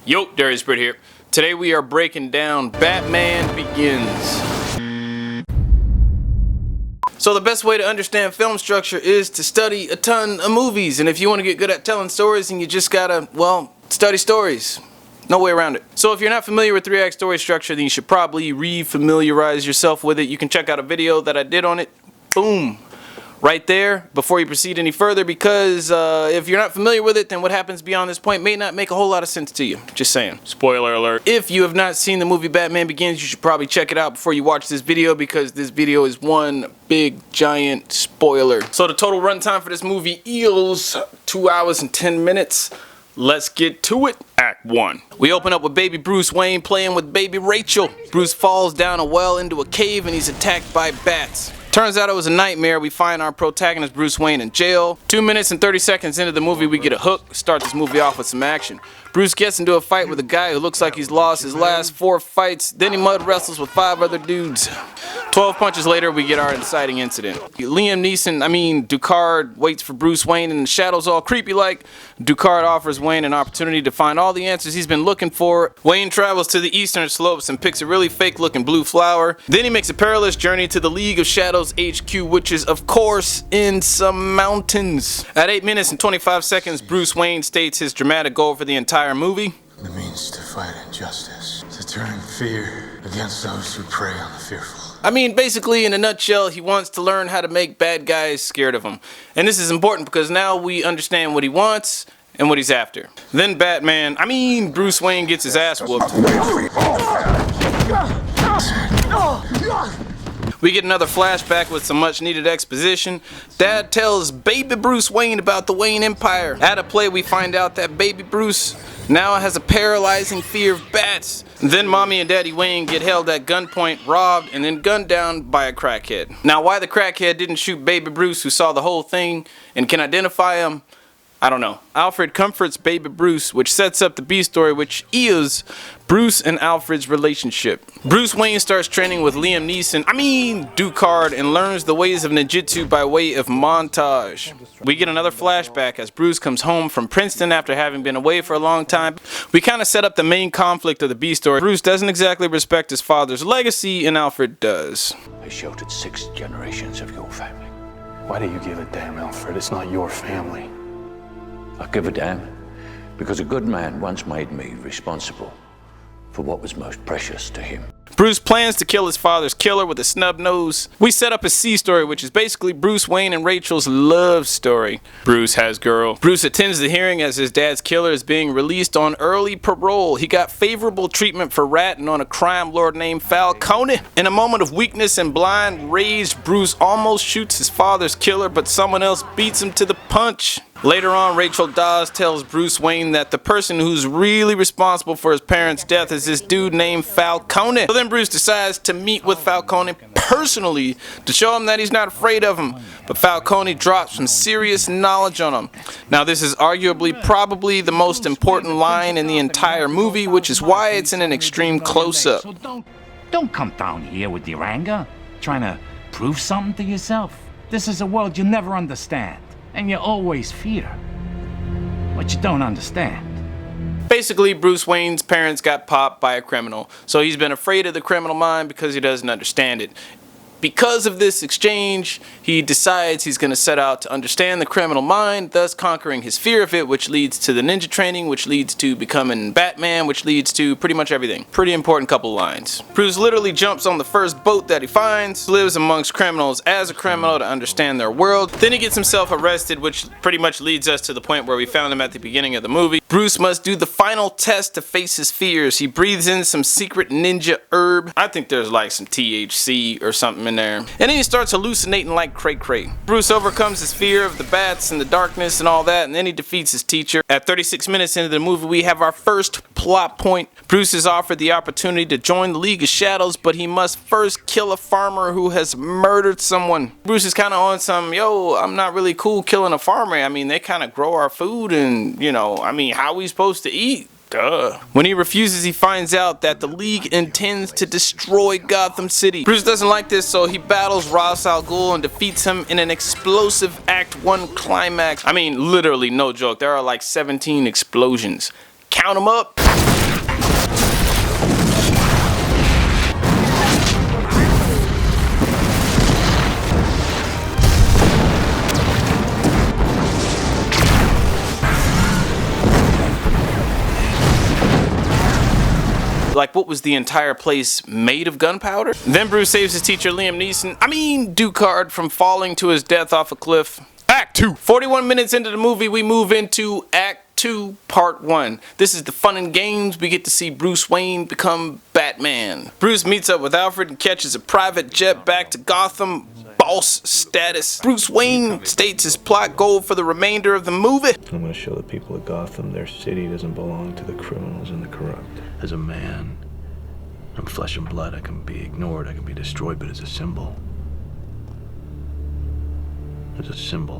Yo, Darious Britt here. Today we are breaking down Batman Begins. So the best way to understand film structure is to study a ton of movies, and if you want to get good at telling stories, then you just gotta, well, study stories. No way around it. So if you're not familiar with 3-act story structure, then you should probably re-familiarize yourself with it. You can check out a video that I did on it. Boom. Right there before you proceed any further, because if you're not familiar with it, then what happens beyond this point may not make a whole lot of sense to you. Just saying. Spoiler alert. If you have not seen the movie Batman Begins, you should probably check it out before you watch this video, because this video is one big giant spoiler. So the total runtime for this movie is 2 hours and 10 minutes. Let's get to it. Act 1. We open up with baby Bruce Wayne playing with baby Rachel. Bruce falls down a well into a cave and he's attacked by bats. Turns out it was a nightmare. We find our protagonist Bruce Wayne in jail. 2 minutes and 30 seconds into the movie, we get a hook. Start this movie off with some action. Bruce gets into a fight with a guy who looks like he's lost his last 4 fights. Then he mud wrestles with 5 other dudes. 12 punches later, we get our inciting incident. Ducard waits for Bruce Wayne in the shadows all creepy like. Ducard offers Wayne an opportunity to find all the answers he's been looking for. Wayne travels to the eastern slopes and picks a really fake looking blue flower. Then he makes a perilous journey to the League of Shadows HQ, which is of course in some mountains. At 8 minutes and 25 seconds, Bruce Wayne states his dramatic goal for the entire movie. It means to fight injustice, to turn fear against those who prey on the fearful. Basically, in a nutshell, he wants to learn how to make bad guys scared of him. And this is important because now we understand what he wants and what he's after. Then Bruce Wayne gets his ass whooped. We get another flashback with some much needed exposition. Dad tells baby Bruce Wayne about the Wayne Empire. At a play, we find out that baby Bruce now has a paralyzing fear of bats. Then Mommy and Daddy Wayne get held at gunpoint, robbed, and then gunned down by a crackhead. Now, why the crackhead didn't shoot baby Bruce, who saw the whole thing and can identify him, I don't know. Alfred comforts baby Bruce, which sets up the B story, which is Bruce and Alfred's relationship. Bruce Wayne starts training with Ducard, and learns the ways of ninjutsu by way of montage. We get another flashback as Bruce comes home from Princeton after having been away for a long time. We kind of set up the main conflict of the B story. Bruce doesn't exactly respect his father's legacy, and Alfred does. I sheltered 6 generations of your family. Why do you give a damn, Alfred? It's not your family. I give a damn because a good man once made me responsible for what was most precious to him. Bruce plans to kill his father's killer with a snub nose. We set up a C story, which is basically Bruce Wayne and Rachel's love story. Bruce has girl. Bruce attends the hearing as his dad's killer is being released on early parole. He got favorable treatment for ratting on a crime lord named Falcone. In a moment of weakness and blind rage, Bruce almost shoots his father's killer, but someone else beats him to the punch. Later on, Rachel Dawes tells Bruce Wayne that the person who's really responsible for his parents' death is this dude named Falcone. So then Bruce decides to meet with Falcone personally to show him that he's not afraid of him. But Falcone drops some serious knowledge on him. Now, this is probably the most important line in the entire movie, which is why it's in an extreme close-up. So don't come down here with your anger, trying to prove something to yourself. This is a world you'll never understand. And you always fear what you don't understand. Basically, Bruce Wayne's parents got popped by a criminal, so he's been afraid of the criminal mind because he doesn't understand it. Because of this exchange, he decides he's going to set out to understand the criminal mind, thus conquering his fear of it, which leads to the ninja training, which leads to becoming Batman, which leads to pretty much everything. Pretty important couple lines. Bruce literally jumps on the first boat that he finds, lives amongst criminals as a criminal to understand their world. Then he gets himself arrested, which pretty much leads us to the point where we found him at the beginning of the movie. Bruce must do the final test to face his fears. He breathes in some secret ninja herb. I think there's like some THC or something in there. And then he starts hallucinating like cray-cray. Bruce overcomes his fear of the bats and the darkness and all that, and then he defeats his teacher. At 36 minutes into the movie, we have our first plot point. Bruce is offered the opportunity to join the League of Shadows, but he must first kill a farmer who has murdered someone. Bruce is kind of on some, I'm not really cool killing a farmer. They kind of grow our food and, how are we supposed to eat? Duh. When he refuses, he finds out that the League intends to destroy Gotham City. Bruce doesn't like this, so he battles Ra's al Ghul and defeats him in an explosive Act 1 climax. Literally, no joke. There are like 17 explosions. Count them up. Like, what was the entire place made of gunpowder? Then Bruce saves his teacher Liam Neeson, Ducard, from falling to his death off a cliff. Act 2. 41 minutes into the movie, we move into Act 2, Part 1. This is the fun and games. We get to see Bruce Wayne become Batman. Bruce meets up with Alfred and catches a private jet back to Gotham. Boss status. Bruce Wayne states his plot goal for the remainder of the movie. I'm going to show the people of Gotham their city doesn't belong to the criminals and the corrupt. As a man, I'm flesh and blood. I can be ignored, I can be destroyed, but as a symbol,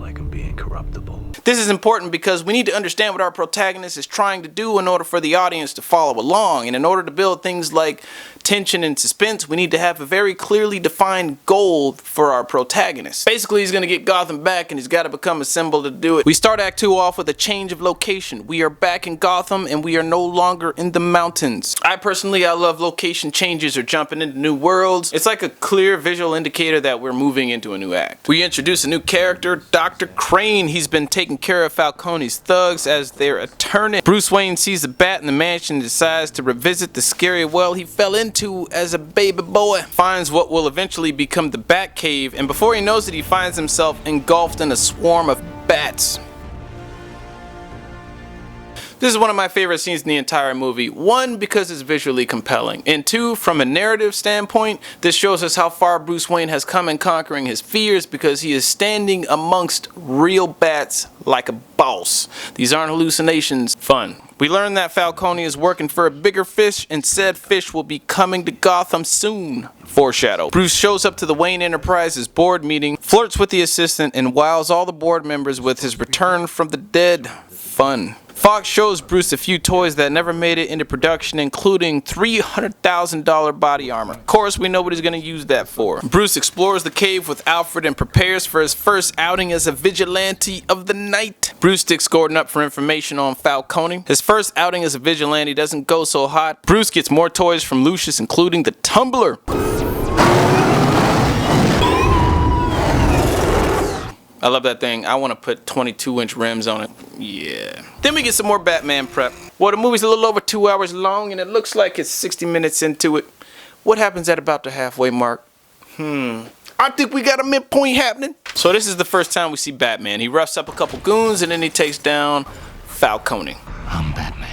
I can be incorruptible. This is important because we need to understand what our protagonist is trying to do in order for the audience to follow along. And in order to build things like tension and suspense, we need to have a very clearly defined goal for our protagonist. Basically, he's going to get Gotham back and he's got to become a symbol to do it. We start Act 2 off with a change of location. We are back in Gotham and we are no longer in the mountains. I love location changes or jumping into new worlds. It's like a clear visual indicator that we're moving into a new act. We introduce a new character, Dr. Crane. He's been taking care of Falcone's thugs as their attorney. Bruce Wayne sees a bat in the mansion and decides to revisit the scary well he fell into as a baby boy. Finds what will eventually become the Bat Cave, and before he knows it, he finds himself engulfed in a swarm of bats. This is one of my favorite scenes in the entire movie. One, because it's visually compelling. And two, from a narrative standpoint, this shows us how far Bruce Wayne has come in conquering his fears because he is standing amongst real bats like a boss. These aren't hallucinations. Fun. We learn that Falcone is working for a bigger fish and said fish will be coming to Gotham soon. Foreshadow. Bruce shows up to the Wayne Enterprises board meeting, flirts with the assistant, and wows all the board members with his return from the dead. Fun. Fox shows Bruce a few toys that never made it into production, including $300,000 body armor. Of course, we know what he's going to use that for. Bruce explores the cave with Alfred and prepares for his first outing as a vigilante of the night. Bruce sticks Gordon up for information on Falcone. His first outing as a vigilante doesn't go so hot. Bruce gets more toys from Lucius, including the tumbler. I love that thing. I want to put 22-inch rims on it. Yeah. Then we get some more Batman prep. Well, the movie's a little over 2 hours long, and it looks like it's 60 minutes into it. What happens at about the halfway mark? I think we got a midpoint happening. So this is the first time we see Batman. He roughs up a couple goons, and then he takes down Falcone. I'm Batman.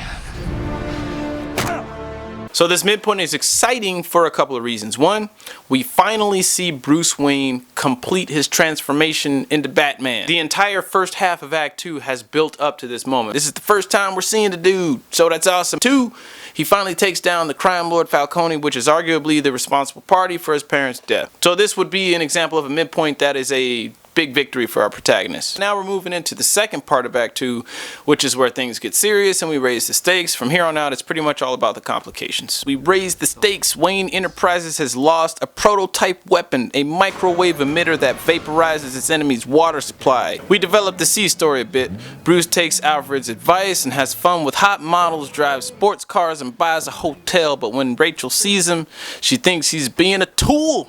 So this midpoint is exciting for a couple of reasons. One, we finally see Bruce Wayne complete his transformation into Batman. The entire first half of Act 2 has built up to this moment. This is the first time we're seeing the dude, so that's awesome. Two, he finally takes down the crime lord Falcone, which is arguably the responsible party for his parents' death. So this would be an example of a midpoint that is a big victory for our protagonist. Now we're moving into the second part of Act 2, which is where things get serious and we raise the stakes. From here on out, it's pretty much all about the complications. We raise the stakes. Wayne Enterprises has lost a prototype weapon, a microwave emitter that vaporizes its enemy's water supply. We develop the C story a bit. Bruce takes Alfred's advice and has fun with hot models, drives sports cars, and buys a hotel, but when Rachel sees him, she thinks he's being a tool.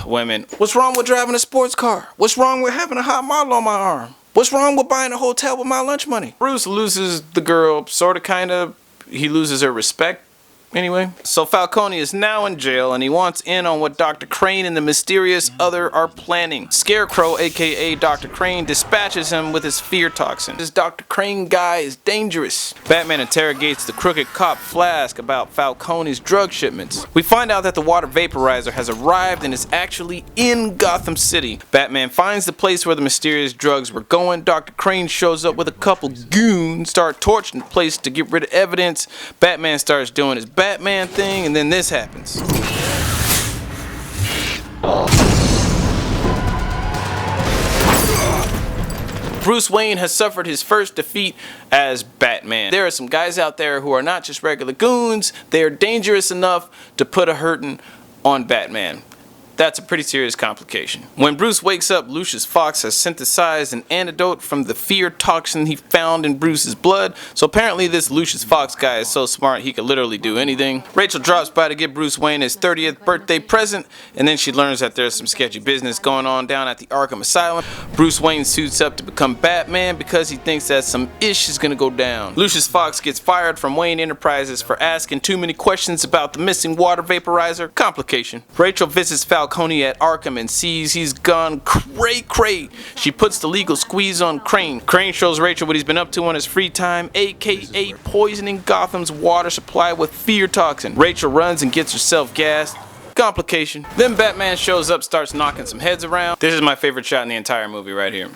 Women. What's wrong with driving a sports car? What's wrong with having a hot model on my arm? What's wrong with buying a hotel with my lunch money? Bruce loses the girl, he loses her respect. Anyway, so Falcone is now in jail and he wants in on what Dr. Crane and the mysterious other are planning. Scarecrow, aka Dr. Crane, dispatches him with his fear toxin. This Dr. Crane guy is dangerous. Batman interrogates the crooked cop Flask about Falcone's drug shipments. We find out that the water vaporizer has arrived and is actually in Gotham City. Batman finds the place where the mysterious drugs were going. Dr. Crane shows up with a couple goons, start torching the place to get rid of evidence. Batman starts doing his Batman thing, and then this happens. Bruce Wayne has suffered his first defeat as Batman. There are some guys out there who are not just regular goons, they are dangerous enough to put a hurting on Batman. That's a pretty serious complication. When Bruce wakes up, Lucius Fox has synthesized an antidote from the fear toxin he found in Bruce's blood. So apparently this Lucius Fox guy is so smart he could literally do anything. Rachel drops by to give Bruce Wayne his 30th birthday present, and then she learns that there's some sketchy business going on down at the Arkham Asylum. Bruce Wayne suits up to become Batman because he thinks that some ish is gonna go down. Lucius Fox gets fired from Wayne Enterprises for asking too many questions about the missing water vaporizer. Complication. Rachel visits Falcone at Arkham and sees he's gone cray. She puts the legal squeeze on Crane. Crane shows Rachel what he's been up to on his free time, aka poisoning Gotham's water supply with fear toxin. Rachel runs and gets herself gassed. Complication. Then Batman shows up, starts knocking some heads around. This is my favorite shot in the entire movie right here.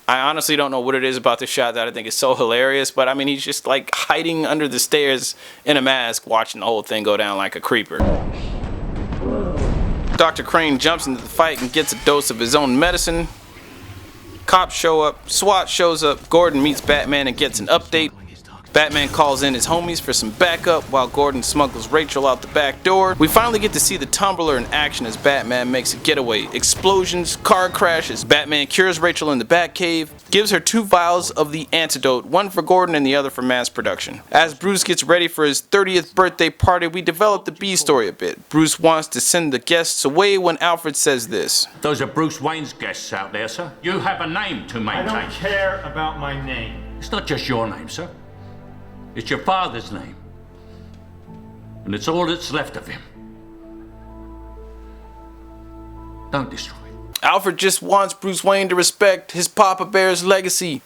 I honestly don't know what it is about this shot that I think is so hilarious, but I mean, he's just like hiding under the stairs in a mask, watching the whole thing go down like a creeper. Dr. Crane jumps into the fight and gets a dose of his own medicine. Cops show up, SWAT shows up, Gordon meets Batman and gets an update. Batman calls in his homies for some backup while Gordon smuggles Rachel out the back door. We finally get to see the Tumbler in action as Batman makes a getaway. Explosions, car crashes. Batman cures Rachel in the Batcave, gives her 2 vials of the antidote, one for Gordon and the other for mass production. As Bruce gets ready for his 30th birthday party, we develop the B story a bit. Bruce wants to send the guests away when Alfred says this. Those are Bruce Wayne's guests out there, sir. You have a name to maintain. I don't care about my name. It's not just your name, sir. It's your father's name. And it's all that's left of him. Don't destroy it. Alfred just wants Bruce Wayne to respect his Papa Bear's legacy.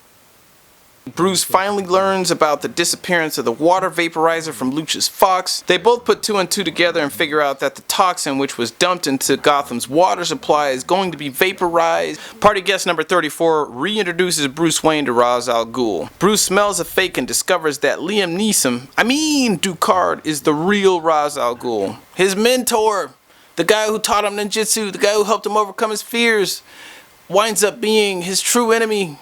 Bruce finally learns about the disappearance of the water vaporizer from Lucius Fox. They both put 2 and 2 together and figure out that the toxin which was dumped into Gotham's water supply is going to be vaporized. Party guest number 34 reintroduces Bruce Wayne to Ra's al Ghul. Bruce smells a fake and discovers that Liam Ducard is the real Ra's al Ghul. His mentor, the guy who taught him ninjutsu, the guy who helped him overcome his fears, winds up being his true enemy.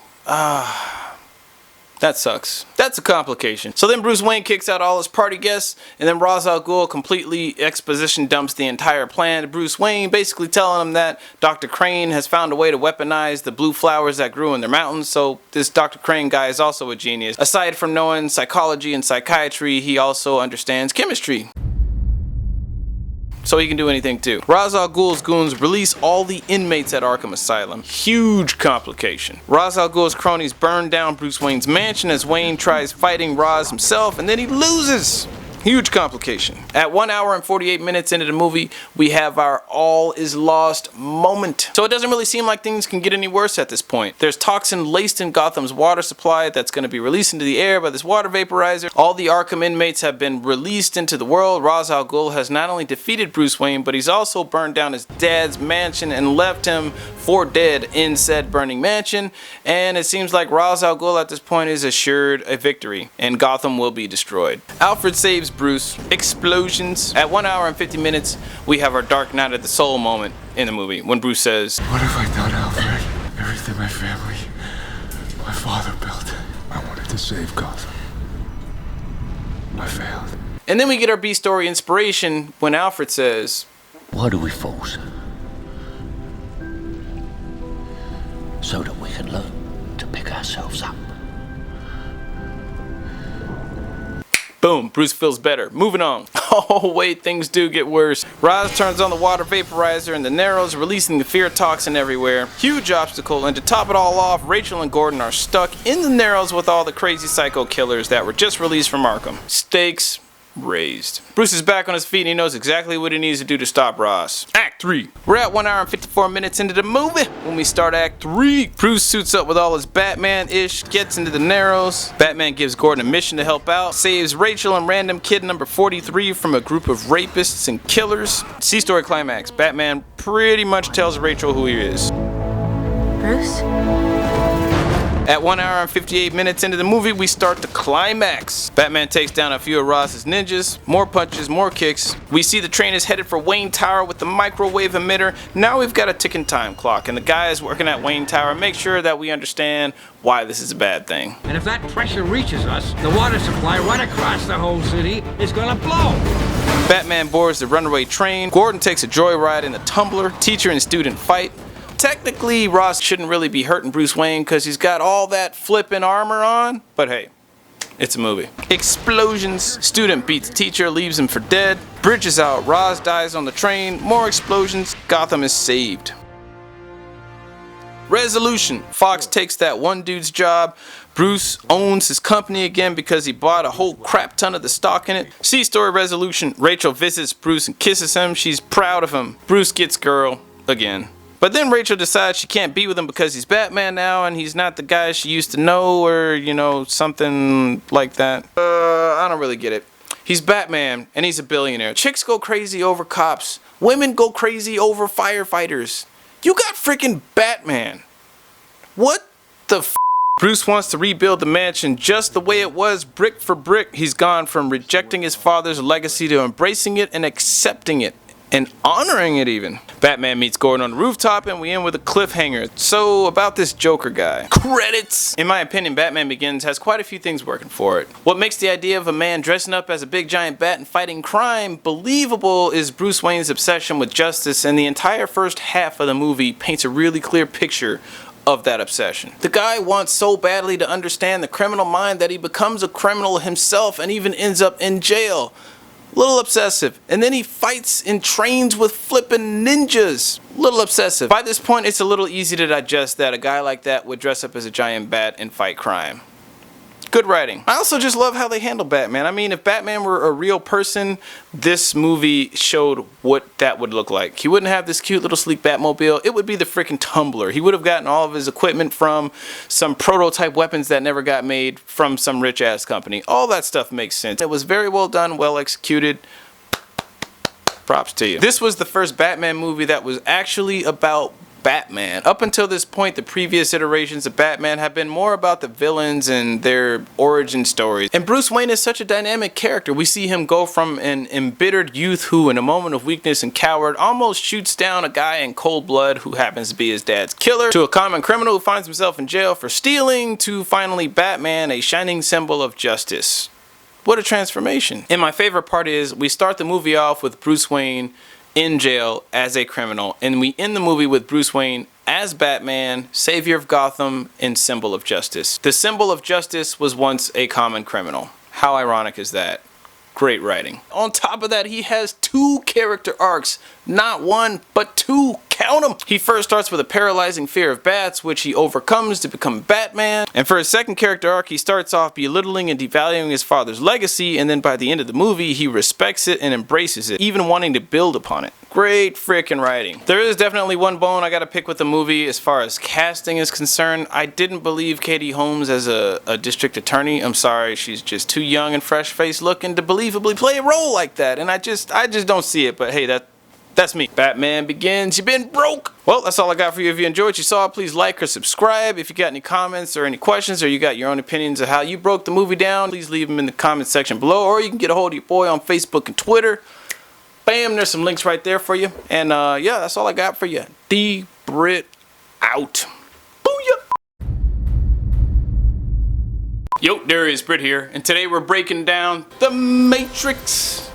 That sucks. That's a complication. So then Bruce Wayne kicks out all his party guests, and then Ra's al Ghul completely exposition dumps the entire plan to Bruce Wayne, basically telling him that Dr. Crane has found a way to weaponize the blue flowers that grew in their mountains, so this Dr. Crane guy is also a genius. Aside from knowing psychology and psychiatry, he also understands chemistry. So he can do anything too. Ra's al Ghul's goons release all the inmates at Arkham Asylum. Huge complication. Ra's al Ghul's cronies burn down Bruce Wayne's mansion as Wayne tries fighting Ra's himself, and then he loses. Huge complication. At 1 hour and 48 minutes into the movie, we have our all is lost moment. So it doesn't really seem like things can get any worse at this point. There's toxin laced in Gotham's water supply that's going to be released into the air by this water vaporizer. All the Arkham inmates have been released into the world. Ra's al Ghul has not only defeated Bruce Wayne, but he's also burned down his dad's mansion and left him for dead in said burning mansion. And it seems like Ra's al Ghul at this point is assured a victory, and Gotham will be destroyed. Alfred saves Bruce. Explosions. At 1 hour and 50 minutes, we have our Dark Night of the Soul moment in the movie when Bruce says, What have I done, Alfred? Everything my family, my father built. I wanted to save Gotham. I failed. And then we get our B-story inspiration when Alfred says, Why do we fall, sir? So that we can learn to pick ourselves up. boom, Bruce feels better. Moving on. Oh wait, things do get worse. Ra's turns on the water vaporizer in the Narrows, releasing the fear toxin everywhere. Huge obstacle, and to top it all off, Rachel and Gordon are stuck in the Narrows with all the crazy psycho killers that were just released from Arkham. Stakes raised. Bruce is back on his feet and he knows exactly what he needs to do to stop Ra's. Act 3. We're at 1 hour and 54 minutes into the movie when we start Act 3. Bruce suits up with all his Batman-ish, gets into the Narrows. Batman gives Gordon a mission to help out, saves Rachel and random kid number 43 from a group of rapists and killers. C-story climax. Batman pretty much tells Rachel who he is. Bruce? At 1 hour and 58 minutes into the movie, we start the climax. Batman takes down a few of Ross's ninjas, more punches, more kicks. We see the train is headed for Wayne Tower with the microwave emitter. Now we've got a ticking time clock, and the guys working at Wayne Tower make sure that we understand why this is a bad thing. And if that pressure reaches us, the water supply right across the whole city is gonna blow. Batman boards the runaway train. Gordon takes a joyride in the tumbler. Teacher and student fight. Technically, Ross shouldn't really be hurting Bruce Wayne because he's got all that flippin' armor on, but hey, it's a movie. Explosions. Student beats teacher, leaves him for dead. Bridge is out. Ross dies on the train. More explosions. Gotham is saved. Resolution. Fox takes that one dude's job. Bruce owns his company again because he bought a whole crap ton of the stock in it. C-story resolution. Rachel visits Bruce and kisses him. She's proud of him. Bruce gets girl again. But then Rachel decides she can't be with him because he's Batman now and he's not the guy she used to know, or, you know, something like that. I don't really get it. He's Batman and he's a billionaire. Chicks go crazy over cops. Women go crazy over firefighters. You got freaking Batman. What the f? Bruce wants to rebuild the mansion just the way it was, brick for brick. He's gone from rejecting his father's legacy to embracing it and accepting it. And honoring it even. Batman meets Gordon on the rooftop and we end with a cliffhanger. So about this Joker guy. Credits! In my opinion, Batman Begins has quite a few things working for it. What makes the idea of a man dressing up as a big giant bat and fighting crime believable is Bruce Wayne's obsession with justice, and the entire first half of the movie paints a really clear picture of that obsession. The guy wants so badly to understand the criminal mind that he becomes a criminal himself and even ends up in jail. Little obsessive. And then he fights and trains with flippin' ninjas. Little obsessive. By this point, it's a little easy to digest that a guy like that would dress up as a giant bat and fight crime. Good writing. I also just love how they handle Batman. I mean, if Batman were a real person, this movie showed what that would look like. He wouldn't have this cute little sleek Batmobile. It would be the freaking tumbler. He would have gotten all of his equipment from some prototype weapons that never got made from some rich ass company. All that stuff makes sense. It was very well done, well executed. Props to you. This was the first Batman movie that was actually about Batman. Up until this point, the previous iterations of Batman have been more about the villains and their origin stories. And Bruce Wayne is such a dynamic character. We see him go from an embittered youth who, in a moment of weakness and coward, almost shoots down a guy in cold blood who happens to be his dad's killer, to a common criminal who finds himself in jail for stealing, to finally Batman, a shining symbol of justice. What a transformation. And my favorite part is we start the movie off with Bruce Wayne in jail as a criminal, and we end the movie with Bruce Wayne as Batman, savior of Gotham, and symbol of justice. The symbol of justice was once a common criminal. How ironic is that? Great writing. On top of that, he has 2 character arcs. Not one, but 2. Count them! He first starts with a paralyzing fear of bats, which he overcomes to become Batman. And for his second character arc, he starts off belittling and devaluing his father's legacy, and then by the end of the movie, he respects it and embraces it, even wanting to build upon it. Great freaking writing. There is definitely one bone I gotta pick with the movie as far as casting is concerned. I didn't believe Katie Holmes as a district attorney. I'm sorry, she's just too young and fresh-faced looking to believably play a role like that, and I just don't see it, but hey, that's me. Batman Begins, you been broke. Well, that's all I got for you. If you enjoyed what you saw, please like or subscribe. If you got any comments or any questions, or you got your own opinions of how you broke the movie down, please leave them in the comment section below, or you can get a hold of your boy on Facebook and Twitter. Bam, there's some links right there for you. And yeah, that's all I got for you. D Britt out. Booyah! Yo, Darius Britt here, and today we're breaking down The Matrix.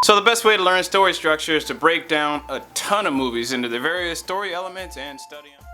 So the best way to learn story structure is to break down a ton of movies into the various story elements and study them.